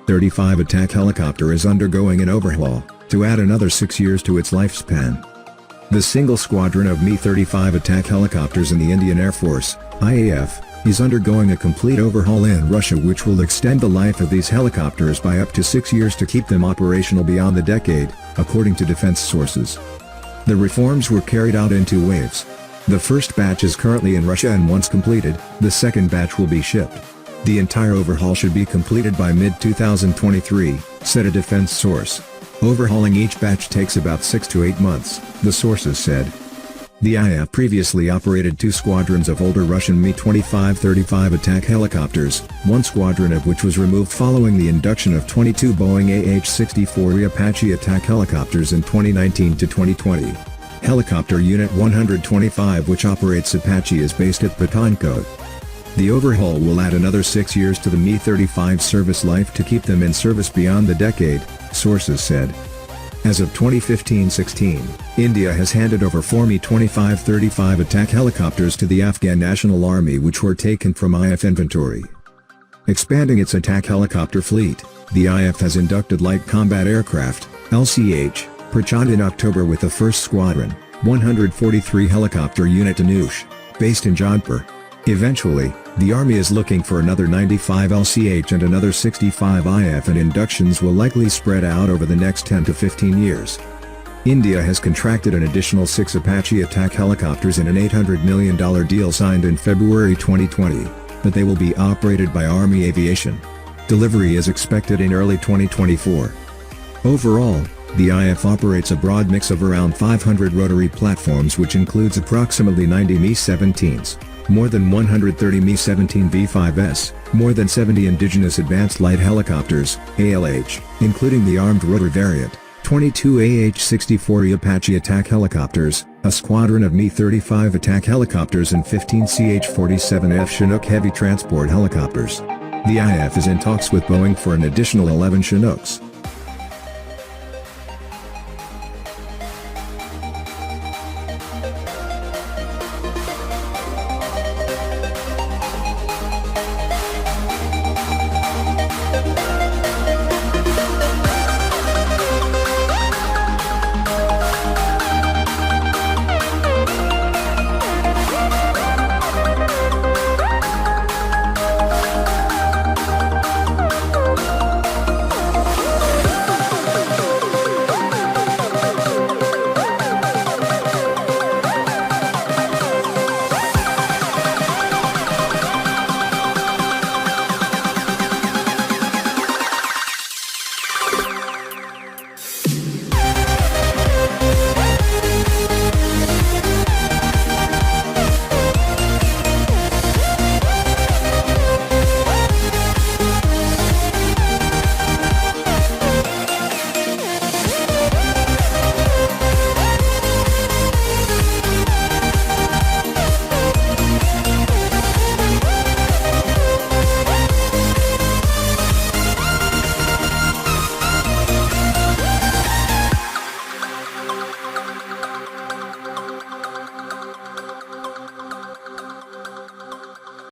Mi-35 attack helicopter is undergoing an overhaul, to add another 6 years to its lifespan. The single squadron of Mi-35 attack helicopters in the Indian Air Force, IAF, is undergoing a complete overhaul in Russia, which will extend the life of these helicopters by up to 6 years to keep them operational beyond the decade, according to defense sources. The reforms were carried out in 2 waves. The first batch is currently in Russia, and once completed, the second batch will be shipped. The entire overhaul should be completed by mid-2023, said a defense source. Overhauling each batch takes about 6 to 8 months, the sources said. The IAF previously operated 2 squadrons of older Russian Mi-35 attack helicopters, one squadron of which was removed following the induction of 22 Boeing AH-64E Apache attack helicopters in 2019 to 2020. Helicopter Unit 125, which operates Apache, is based at Pathankot. The overhaul will add another 6 years to the Mi-35 service life to keep them in service beyond the decade, sources said. As of 2015-16, India has handed over 4 Mi-35 attack helicopters to the Afghan National Army, which were taken from IAF inventory. Expanding its attack helicopter fleet, the IAF has inducted light combat aircraft, LCH, Prachand in October with the first squadron, 143 Helicopter Unit Dhanush, based in Jodhpur. Eventually, the Army is looking for another 95 LCH and another 65 IAF, and inductions will likely spread out over the next 10 to 15 years. India has contracted an additional 6 Apache attack helicopters in an $800 million deal signed in February 2020, but they will be operated by Army Aviation. Delivery is expected in early 2024. Overall, the IAF operates a broad mix of around 500 rotary platforms, which includes approximately 90 Mi-17s, more than 130 Mi-17 V5s, more than 70 indigenous advanced light helicopters, ALH, including the armed rotor variant, 22 AH-64E Apache attack helicopters, a squadron of Mi-35 attack helicopters, and 15 CH-47F Chinook heavy transport helicopters. The IAF is in talks with Boeing for an additional 11 Chinooks.